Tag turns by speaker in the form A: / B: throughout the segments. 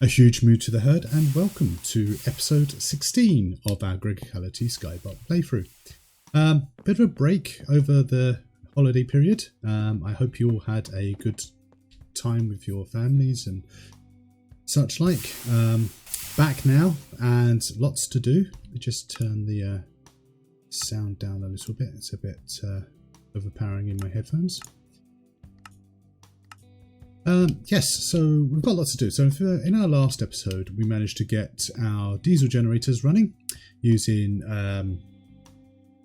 A: A huge moo to the herd and welcome to episode 16 of our Gregicality Skyblock playthrough. Bit of a break over the holiday period. I hope you all had a good time with your families and such like. Back now and lots to do. Let me just turn the sound down a little bit. It's a bit overpowering in my headphones. Yes, so we've got lots to do. So in our last episode, we managed to get our diesel generators running using,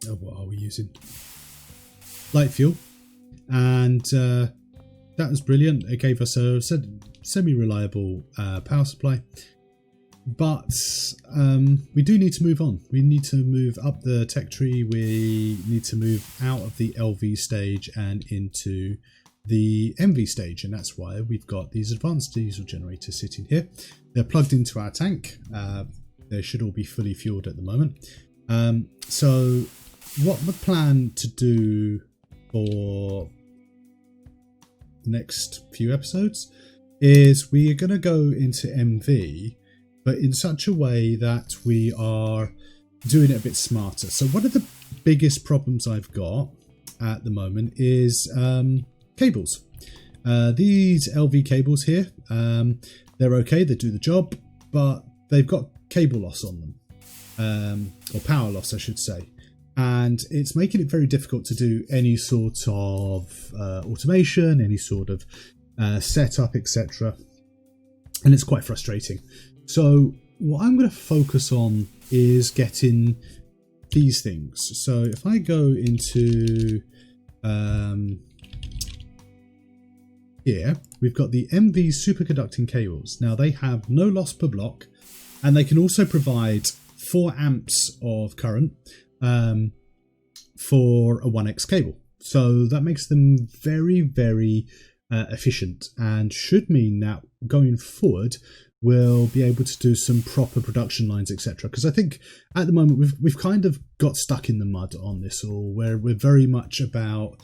A: what are we using? Light fuel. And that was brilliant. It gave us a semi-reliable power supply. But we do need to move on. We need to move up the tech tree. We need to move out of the LV stage and into the MV stage, and that's why we've got these advanced diesel generators sitting here. They're plugged into our tank. They should all be fully fueled at the moment. So what we plan to do for the next few episodes is we are going to go into MV, but in such a way that we are doing it a bit smarter. So one of the biggest problems I've got at the moment is cables. These LV cables here, they're okay, they do the job, but they've got cable loss on them, or power loss I should say, and it's making it very difficult to do any sort of automation, any sort of setup, etc. And it's quite frustrating. So what I'm going to focus on is getting these things. So if I go into here, we've got the MV superconducting cables. Now they have no loss per block, and they can also provide 4 amps of current for a 1x cable. So that makes them very, very efficient, and should mean that going forward we'll be able to do some proper production lines, etc. Because I think at the moment we've kind of got stuck in the mud on this, or where we're very much about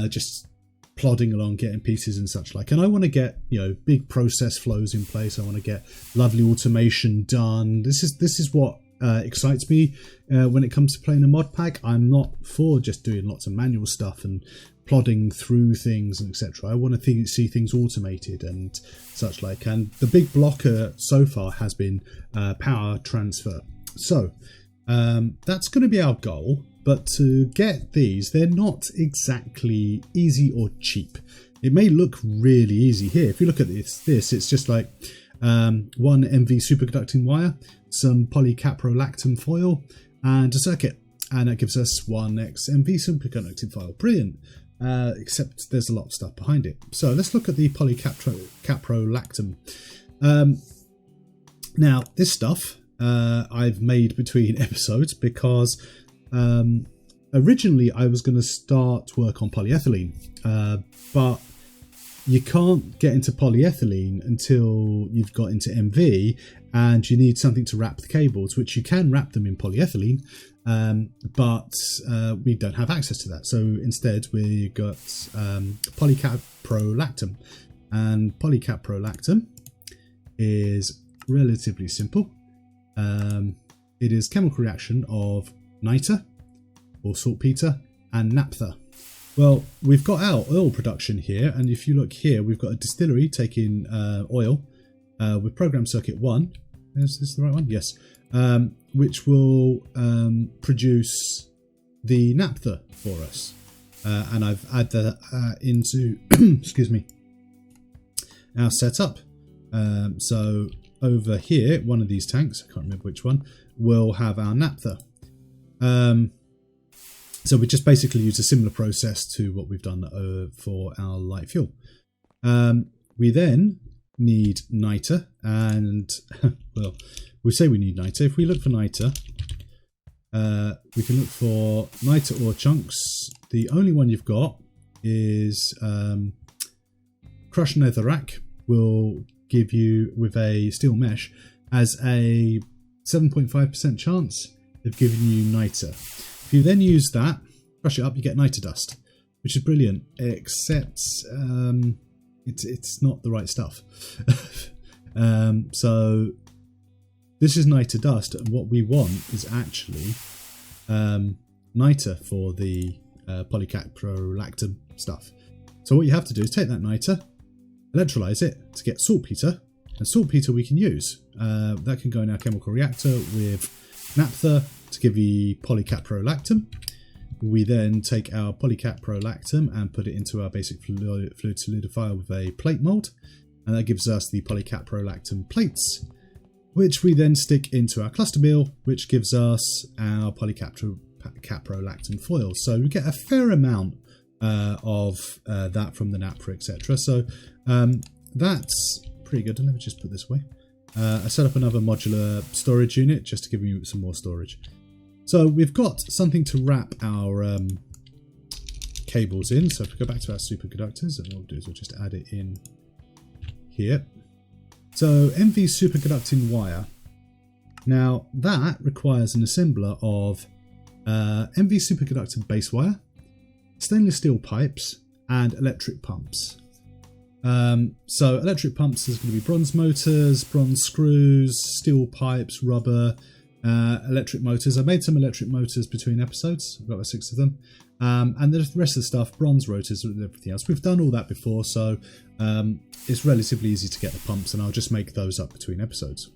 A: just plodding along, getting pieces and such like. And I want to get, you know, big process flows in place. I want to get lovely automation done. This is what excites me when it comes to playing a mod pack. I'm not for just doing lots of manual stuff and plodding through things and etc. I want to see things automated and such like. And the big blocker so far has been power transfer. So that's going to be our goal. But to get these, they're not exactly easy or cheap. It may look really easy here. If you look at this it's just like one MV superconducting wire, some polycaprolactam foil, and a circuit. And that gives us 1x MV superconducting foil. Brilliant. Except there's a lot of stuff behind it. So let's look at the polycaprolactam. Now, this stuff I've made between episodes because originally I was going to start work on polyethylene, but you can't get into polyethylene until you've got into MV, and you need something to wrap the cables, which you can wrap them in polyethylene, but we don't have access to that. So instead we got polycaprolactam, and polycaprolactam is relatively simple. It is chemical reaction of niter or saltpeter and naphtha. Well, we've got our oil production here, and if you look here, we've got a distillery taking oil with program circuit 1. Is this the right one? Yes. Which will produce the naphtha for us, and I've added that into excuse me, our setup. So over here, one of these tanks, I can't remember which one, will have our naphtha. So we just basically use a similar process to what we've done for our light fuel. We then need niter, and well, we say we need niter. If we look for niter, we can look for niter ore chunks. The only one you've got is crushed netherrack. Will give you, with a steel mesh, as a 7.5% chance of giving you niter. If you then use that, crush it up, you get niter dust, which is brilliant, except it's not the right stuff. So this is niter dust, and what we want is actually niter for the Polycaprolactam stuff. So what you have to do is take that niter, electrolyze it to get saltpeter, and saltpeter we can use. That can go in our chemical reactor with naphtha to give you polycaprolactam. We then take our polycaprolactam and put it into our basic fluid solidifier with a plate mold, and that gives us the polycaprolactam plates, which we then stick into our cluster mill, which gives us our polycaprolactam foils. So we get a fair amount of that from the naphtha, etc. So that's pretty good. And let me just put this away. I set up another modular storage unit just to give you some more storage. So we've got something to wrap our cables in. So if we go back to our superconductors, and what we'll do is we'll just add it in here. So MV superconducting wire. Now that requires an assembler of MV superconducting base wire, stainless steel pipes, and electric pumps. So electric pumps is going to be bronze motors, bronze screws, steel pipes, rubber, electric motors. I made some electric motors between episodes. I've got about 6 of them. And the rest of the stuff, bronze rotors and everything else. We've done all that before, so it's relatively easy to get the pumps, and I'll just make those up between episodes.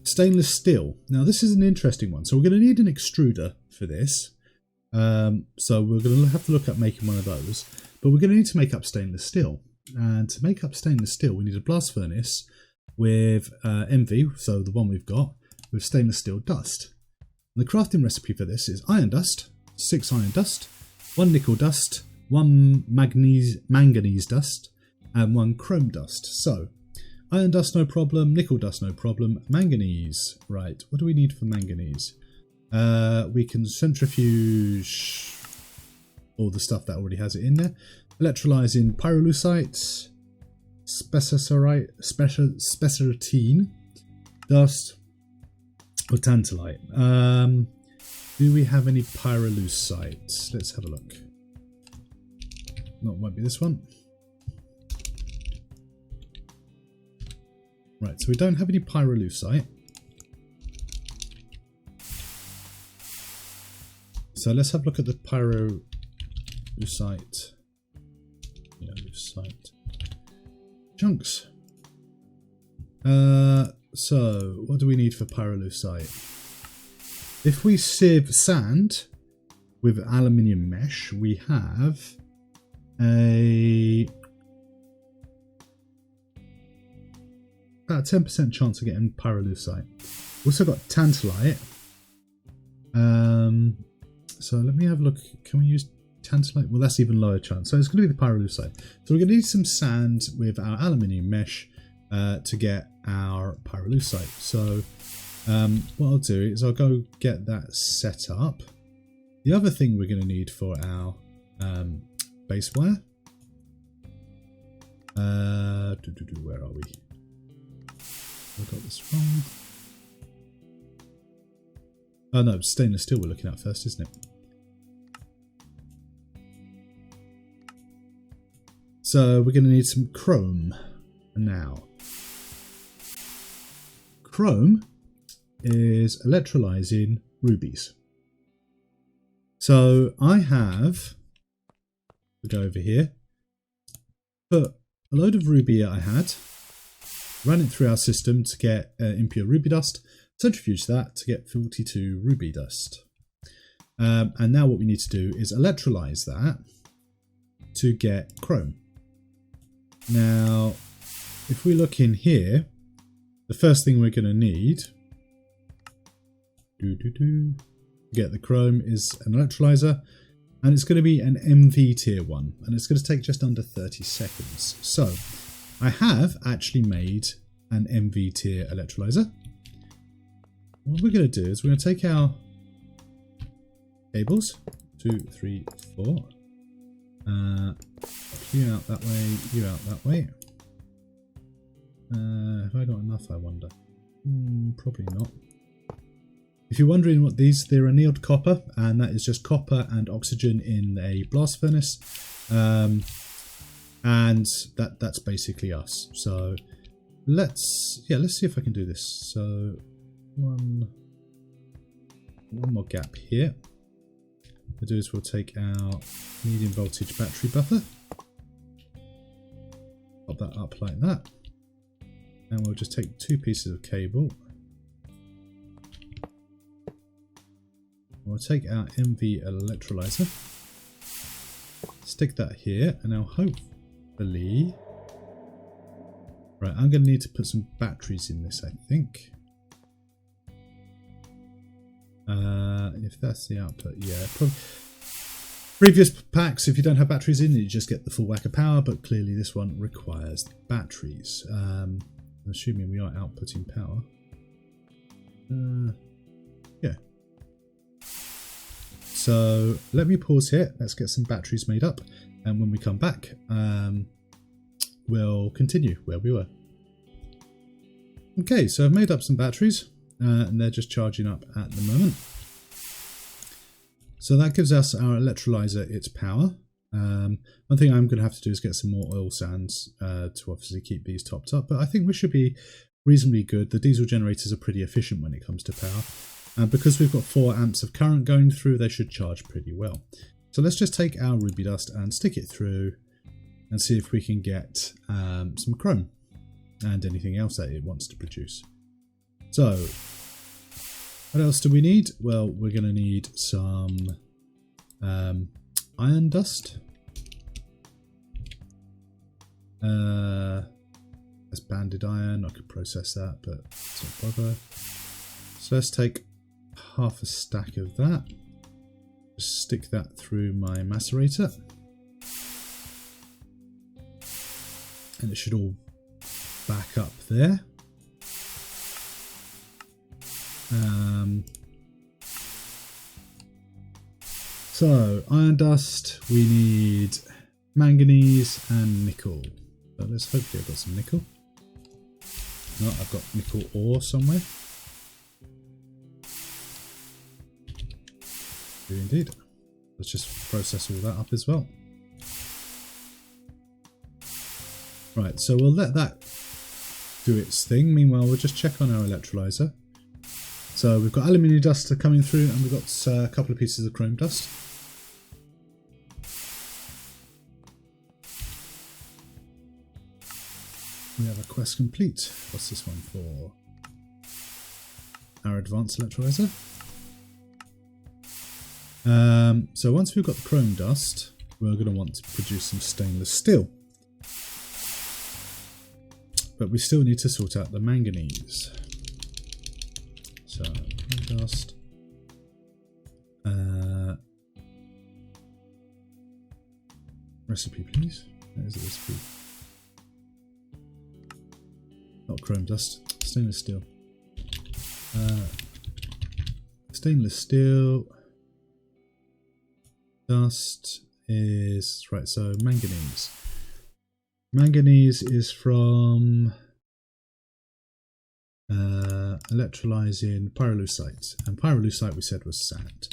A: Stainless steel. Now this is an interesting one. So we're going to need an extruder for this. So we're going to have to look at making one of those. But we're going to need to make up stainless steel. And to make up stainless steel, we need a blast furnace with MV, so the one we've got, with stainless steel dust. And the crafting recipe for this is iron dust, 6 iron dust, 1 nickel dust, 1 manganese dust, and 1 chrome dust. So iron dust, no problem. Nickel dust, no problem. Manganese. Right, what do we need for manganese? We can centrifuge all the stuff that already has it in there. Electrolyzing pyrolusite, spessartine, dust, or tantalite. Do we have any pyrolusite? Let's have a look. No, it won't be this one. Right, so we don't have any pyrolusite. So let's have a look at the pyrolusite. Chunks. So what do we need for pyrolusite? If we sieve sand with aluminium mesh, we have about a 10% chance of getting pyrolusite. We've also got tantalite. So let me have a look. Can we use tantalite? Well, that's even lower chance. So it's going to be the pyrolusite. So we're going to need some sand with our aluminium mesh to get our pyrolusite. So what I'll do is I'll go get that set up. The other thing we're going to need for our base wire. Where are we? I got this wrong. Oh no, stainless steel we're looking at first, isn't it? So we're going to need some chrome now. Chrome is electrolyzing rubies. So I have, we go over here, put a load of ruby I had, ran it through our system to get impure ruby dust, centrifuge that to get 42 ruby dust. And now what we need to do is electrolyze that to get chrome. Now, if we look in here, the first thing we're going to need to get the chrome is an electrolyzer, and it's going to be an MV tier 1, and it's going to take just under 30 seconds. So I have actually made an MV tier electrolyzer. What we're going to do is we're going to take our cables, 2, 3, 4, you out that way, you out that way. Have I got enough, I wonder? Probably not. If you're wondering what these, they're annealed copper, and that is just copper and oxygen in a blast furnace. And that's basically us. So let's see if I can do this. So one more gap here. What we'll do is we'll take our medium voltage battery buffer, pop that up like that, and we'll just take 2 pieces of cable. We'll take our MV electrolyzer, stick that here, and now hopefully, right, I'm going to need to put some batteries in this, I think. If that's the output, yeah. Probably. Previous packs, if you don't have batteries in, you just get the full whack of power, but clearly this one requires batteries. Assuming we are outputting power. Yeah. So let me pause here. Let's get some batteries made up, and when we come back, we'll continue where we were. Okay, so I've made up some batteries, and they're just charging up at the moment. So that gives us our electrolyzer its power. One thing I'm going to have to do is get some more oil sands to obviously keep these topped up, but I think we should be reasonably good. The diesel generators are pretty efficient when it comes to power, and because we've got 4 amps of current going through, they should charge pretty well. So let's just take our ruby dust and stick it through and see if we can get some chrome and anything else that it wants to produce. So what else do we need? Well, we're going to need some iron dust. That's banded iron. I could process that, but don't bother. So let's take half a stack of that. Just stick that through my macerator. And it should all back up there. So iron dust, we need manganese and nickel. So let's hopefully I've got some nickel. No, I've got nickel ore somewhere. Do indeed. Let's just process all that up as well. Right, so we'll let that do its thing. Meanwhile, we'll just check on our electrolyzer. So we've got aluminium dust coming through, and we've got a couple of pieces of chrome dust. We have a quest complete. What's this one for? Our advanced electrolyzer. So once we've got the chrome dust, we're going to want to produce some stainless steel. But we still need to sort out the manganese. So, chrome dust. Recipe, please. There's the recipe. Not chrome dust, stainless steel. Stainless steel dust is right. So manganese. Manganese is from Electrolyzing pyrolusite, and pyrolusite we said was sand.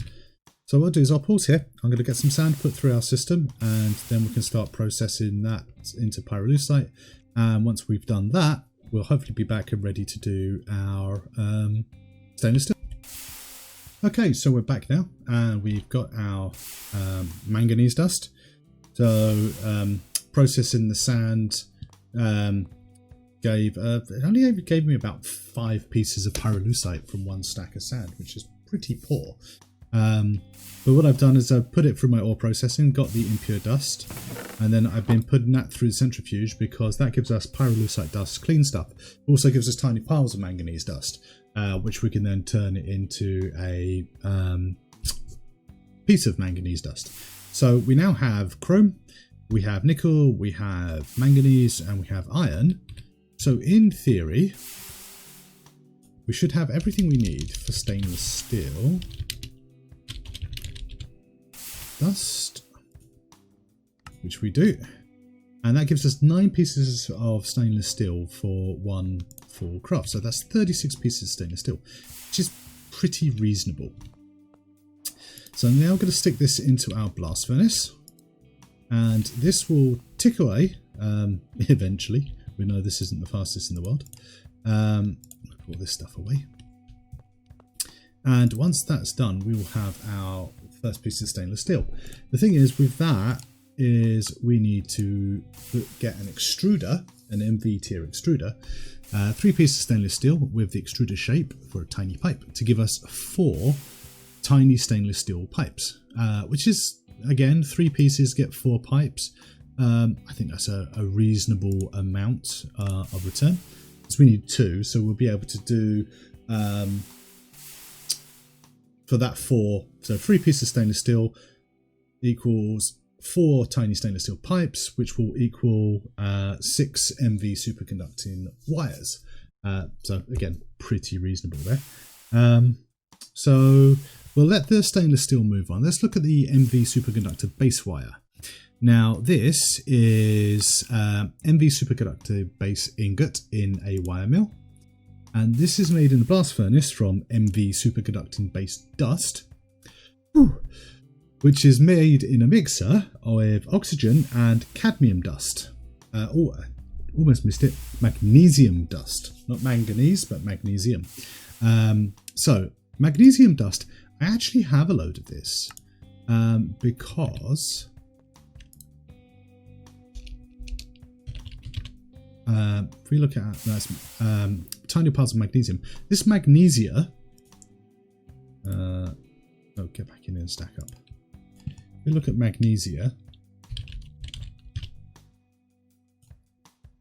A: So what I'll do is I'll pause here. I'm going to get some sand put through our system, and then we can start processing that into pyrolusite. And once we've done that, we'll hopefully be back and ready to do our stainless steel. Okay, so we're back now, and we've got our manganese dust. So processing the sand it only gave me about 5 pieces of pyrolusite from 1 stack of sand, which is pretty poor. But what I've done is I've put it through my ore processing, got the impure dust, and then I've been putting that through the centrifuge because that gives us pyrolusite dust, clean stuff. It also gives us tiny piles of manganese dust, which we can then turn it into a piece of manganese dust. So we now have chrome, we have nickel, we have manganese, and we have iron. So in theory, we should have everything we need for stainless steel. Dust, which we do, and that gives us 9 pieces of stainless steel for 1 full craft. So that's 36 pieces of stainless steel, which is pretty reasonable. So I'm now going to stick this into our blast furnace, and this will tick away. Eventually, we know this isn't the fastest in the world. Put all this stuff away. And once that's done, we will have our first piece of stainless steel. The thing is with that is we need to get an extruder, an MV tier extruder, 3 pieces of stainless steel with the extruder shape for a tiny pipe to give us 4 tiny stainless steel pipes, which is, again, 3 pieces get 4 pipes. I think that's a reasonable amount of return, because we need 2, so we'll be able to do for that 4, so 3 pieces of stainless steel equals 4 tiny stainless steel pipes, which will equal 6 MV superconducting wires. So again, pretty reasonable there. So we'll let the stainless steel move on. Let's look at the MV superconductor base wire. Now this is MV superconductor base ingot in a wire mill. And this is made in the blast furnace from MV superconducting base dust, which is made in a mixer with oxygen and cadmium dust. Oh, almost missed it. Magnesium dust. Not manganese, but magnesium. So, magnesium dust, I actually have a load of this because if we look at that's tiny parts of magnesium. This magnesia, get back in and stack up. If we look at magnesia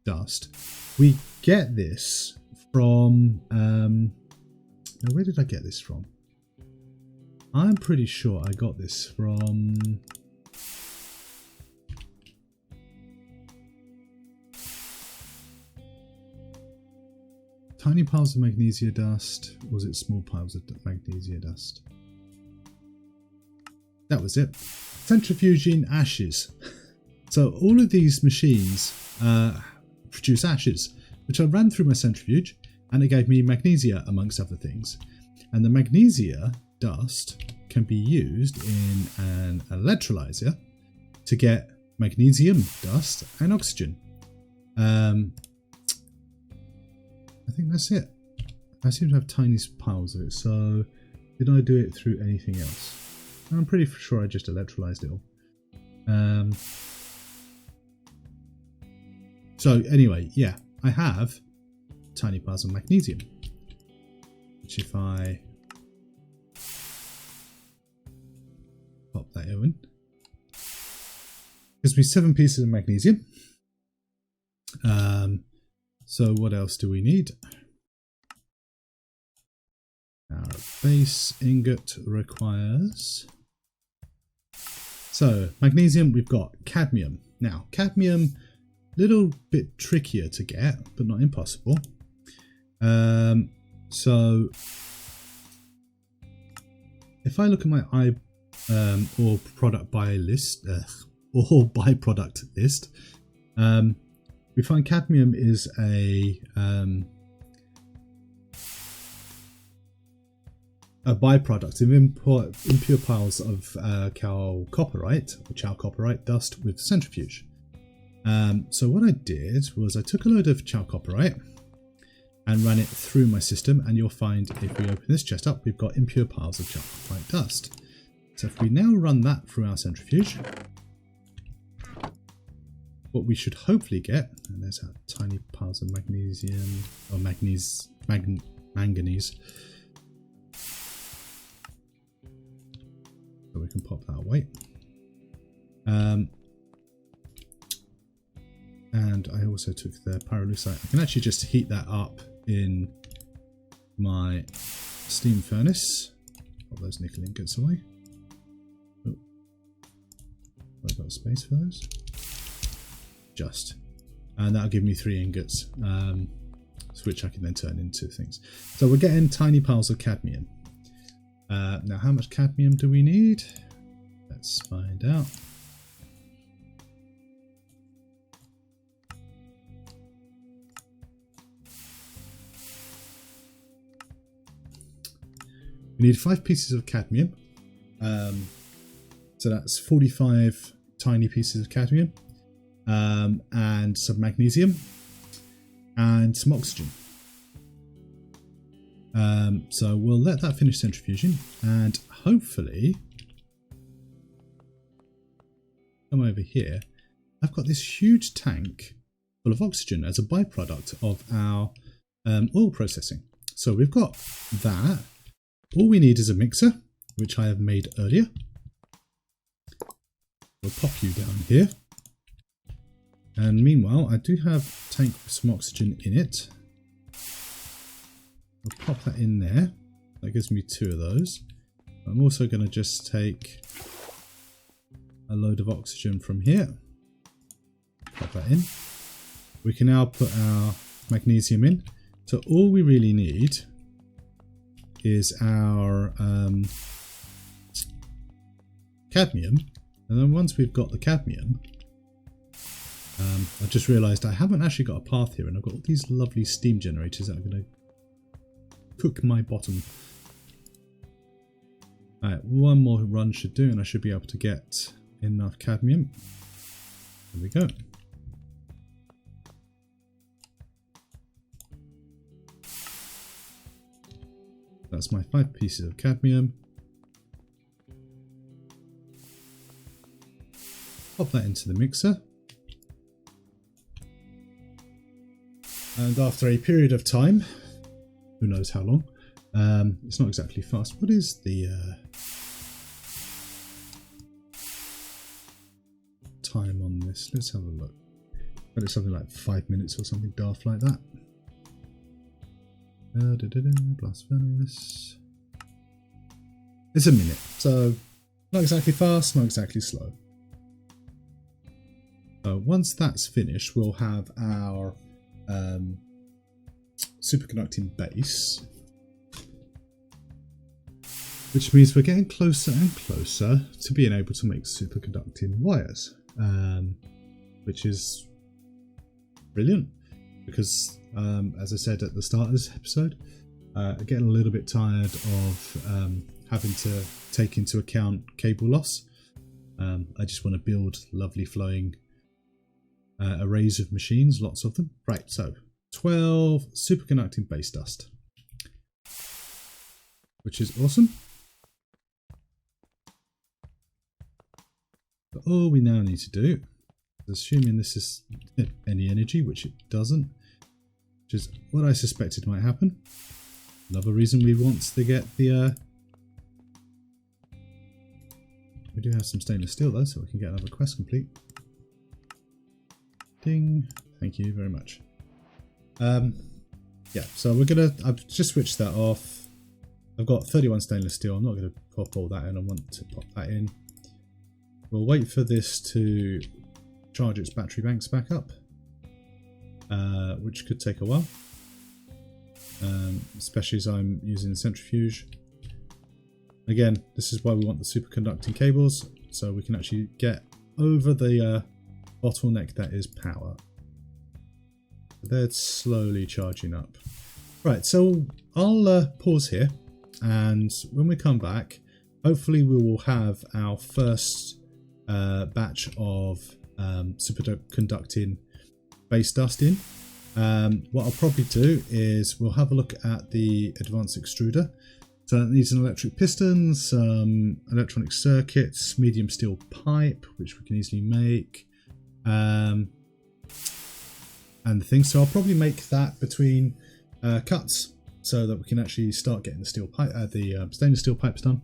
A: dust, we get this from, now where did I get this from? I'm pretty sure I got this from, tiny piles of magnesia dust, or was it small piles of magnesia dust? That was it. Centrifuging ashes. So all of these machines produce ashes, which I ran through my centrifuge, and it gave me magnesia amongst other things. And the magnesia dust can be used in an electrolyzer to get magnesium dust and oxygen. I think that's it. I seem to have tiny piles of it, so did I do it through anything else? I'm pretty sure I just electrolyzed it all. So anyway, yeah, I have tiny piles of magnesium, which if I pop that in, gives me 7 pieces of magnesium. So what else do we need? Our base ingot requires, so magnesium, we've got cadmium. Now cadmium, little bit trickier to get, but not impossible. So if I look at my or product buy list or byproduct list, we find cadmium is a byproduct of impure piles of chalcopyrite or chalcopyrite dust with centrifuge. So what I did was I took a load of chalcopyrite and ran it through my system, and you'll find if we open this chest up, we've got impure piles of chalcopyrite dust. So if we now run that through our centrifuge, what we should hopefully get, and there's our tiny piles of magnesium or manganese. So we can pop that away. And I also took the pyrolusite. I can actually just heat that up in my steam furnace. Pop those nickel ingots away. Oh, have I got space for those? Just. And that'll give me 3 ingots, which I can then turn into things. So we're getting tiny piles of cadmium. Now how much cadmium do we need? Let's find out. We need 5 pieces of cadmium. So that's 45 tiny pieces of cadmium. and some magnesium and some oxygen. So we'll let that finish centrifuging, and hopefully come over here. I've got this huge tank full of oxygen as a byproduct of our oil processing. So we've got that. All we need is a mixer, which I have made earlier. We'll pop you down here. And meanwhile, I do have a tank with some oxygen in it. I'll pop that in there. That gives me 2 of those. I'm also going to just take a load of oxygen from here. Pop that in. We can now put our magnesium in. So all we really need is our cadmium. And then once we've got the cadmium, I just realised I haven't actually got a path here, and I've got all these lovely steam generators that are going to cook my bottom. Alright, one more run should do, and I should be able to get enough cadmium. There we go. That's my 5 pieces of cadmium. Pop that into the mixer. And after a period of time, who knows how long, it's not exactly fast. What is the time on this? Let's have a look. But it's something like 5 minutes or something daft like that. Blast furnace. It's a minute, so not exactly fast, not exactly slow. So once that's finished, we'll have our superconducting base, which means we're getting closer and closer to being able to make superconducting wires, which is brilliant because, as I said at the start of this episode, I'm getting a little bit tired of having to take into account cable loss. I just want to build lovely flowing arrays of machines, lots of them. Right, so 12 superconducting base dust, which is awesome. But all we now need to do, assuming this is any energy, which it doesn't, which is what I suspected might happen. Another reason we want to get the we do have some stainless steel though, so we can get another quest complete. Ding. Thank you very much. Yeah, so we're gonna, I've just switched that off. I've got 31 stainless steel. I'm not going to pop all that in. I want to pop that in. We'll wait for this to charge its battery banks back up, which could take a while, especially as I'm using the centrifuge. Again, this is why we want the superconducting cables, so we can actually get over the bottleneck that is power. They're slowly charging up. Right, so I'll pause here, and when we come back, hopefully we will have our first batch of superconducting base dust in. What I'll probably do is we'll have a look at the advanced extruder. So it needs an electric piston, some electronic circuits, medium steel pipe, which we can easily make, and the things. So I'll probably make that between cuts, so that we can actually start getting the steel pipe, the stainless steel pipes done.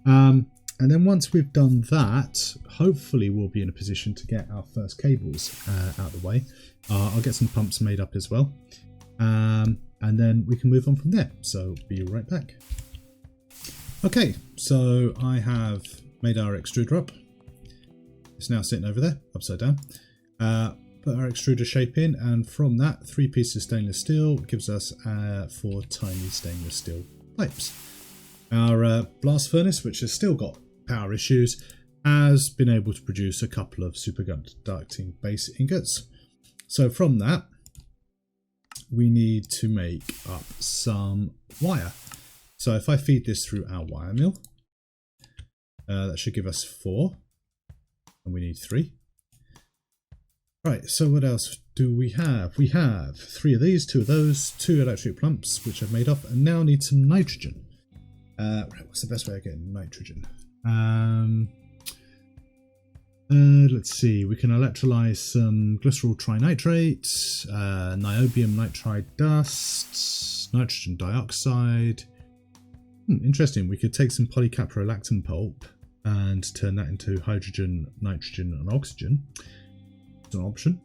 A: And then once we've done that, hopefully we'll be in a position to get our first cables out of the way. I'll get some pumps made up as well, and then we can move on from there. So be right back. Okay, so I have made our extruder up. It's now sitting over there, upside down. Put our extruder shape in, and from that, 3 pieces of stainless steel gives us 4 tiny stainless steel pipes. Our blast furnace, which has still got power issues, has been able to produce a couple of superconducting base ingots. So from that, we need to make up some wire. So if I feed this through our wire mill, that should give us 4, and we need 3. Right, so what else do we have? We have 3 of these, 2 of those, 2 electric pumps, which I've made up, and now need some nitrogen. Right, what's the best way of getting nitrogen? Let's see, we can electrolyze some glycerol trinitrate, niobium nitride dust, nitrogen dioxide. Interesting, we could take some polycaprolactam pulp and turn that into hydrogen, nitrogen and oxygen. It's an option.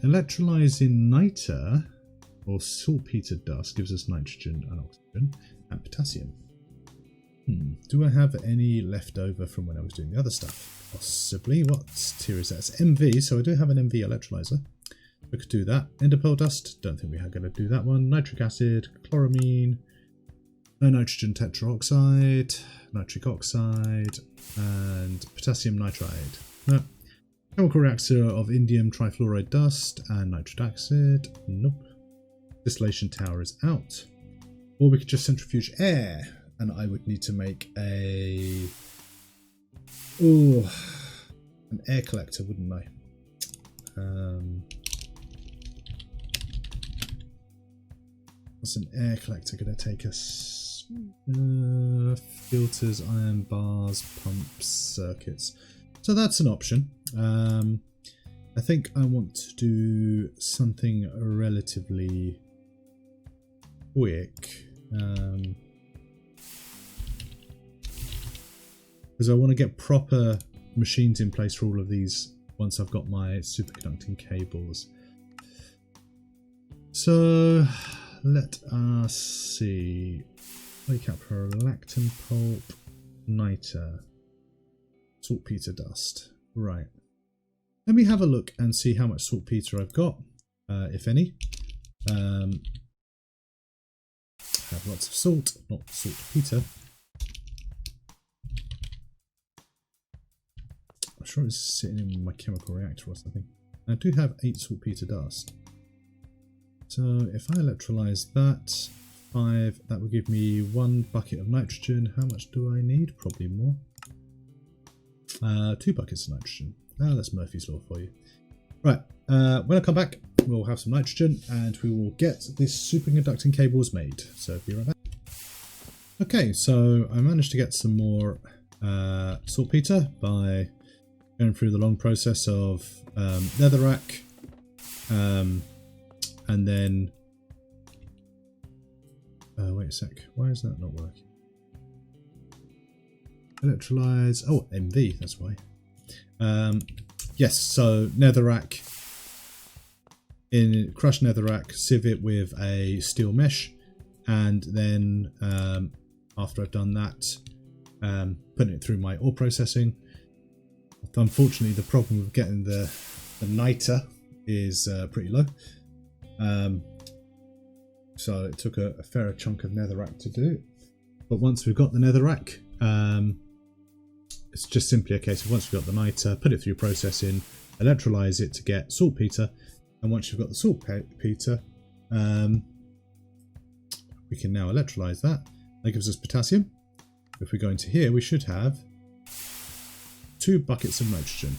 A: Electrolyzing niter or saltpeter dust gives us nitrogen and oxygen and potassium. Do I have any left over from when I was doing the other stuff? Possibly. What tier is that? It's MV, so I do have an MV electrolyzer. We could do that. Enderpearl dust, don't think we are going to do that one. Nitric acid, chloramine, no nitrogen tetroxide, nitric oxide, and potassium nitride. No. Chemical reactor of indium trifluoride dust and nitric acid. Nope. Distillation tower is out. Or we could just centrifuge air, and I would need to make an air collector, wouldn't I? What's an air collector going to take us? Filters, iron bars, pumps, circuits. So that's an option. I think I want to do something relatively quick. Because I want to get proper machines in place for all of these once I've got my superconducting cables. So let us see. Polycaprolactam pulp, niter, saltpeter dust. Right. Let me have a look and see how much saltpeter I've got, if any. Have lots of salt, not saltpeter. I'm sure it's sitting in my chemical reactor or something. I do have 8 saltpeter dust. So if I electrolyze that, 5, that will give me 1 bucket of nitrogen. How much do I need? Probably more. 2 buckets of nitrogen. That's Murphy's Law for you. Right, when I come back, we'll have some nitrogen and we will get this superconducting cables made. So be right back. Okay, so I managed to get some more saltpeter by going through the long process of netherrack, and then wait a sec, why is that not working? Electrolyze, oh, MV, that's why. Yes, so netherrack, in crushed netherrack, sieve it with a steel mesh, and then after I've done that, putting it through my ore processing. Unfortunately, the problem with getting the niter is pretty low. So it took a fair chunk of netherrack to do. But once we've got the netherrack, it's just simply a case of once we've got the niter, put it through processing, electrolyze it to get saltpeter, and once you've got the saltpeter, we can now electrolyze that. That gives us potassium. If we go into here, we should have 2 buckets of nitrogen.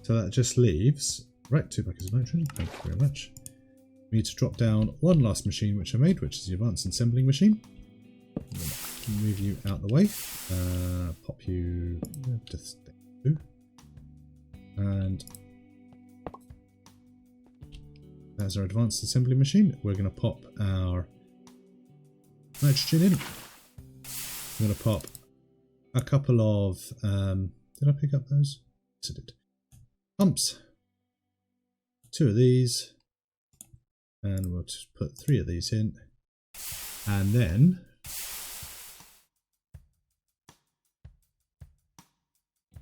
A: So that just leaves, right, 2 buckets of nitrogen, thank you very much. We need to drop down one last machine which I made, which is the advanced assembling machine. I'm going to move you out the way, pop you to 2, and there's our advanced assembly machine. We're going to pop our nitrogen in. I'm going to pop a couple of, did I pick up those? Yes, I did. Pumps. 2 of these. And we'll just put 3 of these in. And then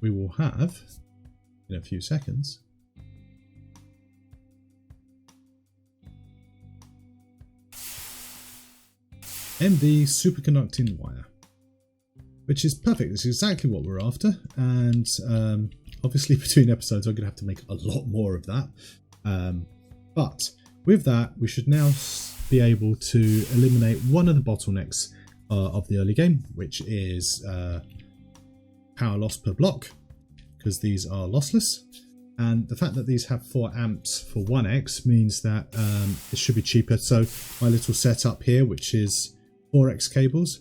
A: we will have, in a few seconds, MV superconducting wire, which is perfect. This is exactly what we're after, and obviously between episodes I'm going to have to make a lot more of that, but with that we should now be able to eliminate one of the bottlenecks of the early game, which is power loss per block, because these are lossless. And the fact that these have 4 amps for 1x means that it should be cheaper. So my little setup here, which is 4x cables,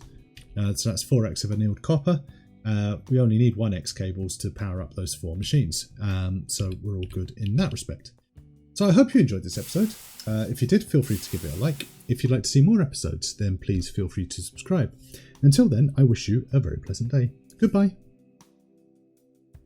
A: so that's 4x of annealed copper. We only need 1x cables to power up those 4 machines. So we're all good in that respect. So I hope you enjoyed this episode. If you did, feel free to give it a like. If you'd like to see more episodes, then please feel free to subscribe. Until then, I wish you a very pleasant day. Goodbye.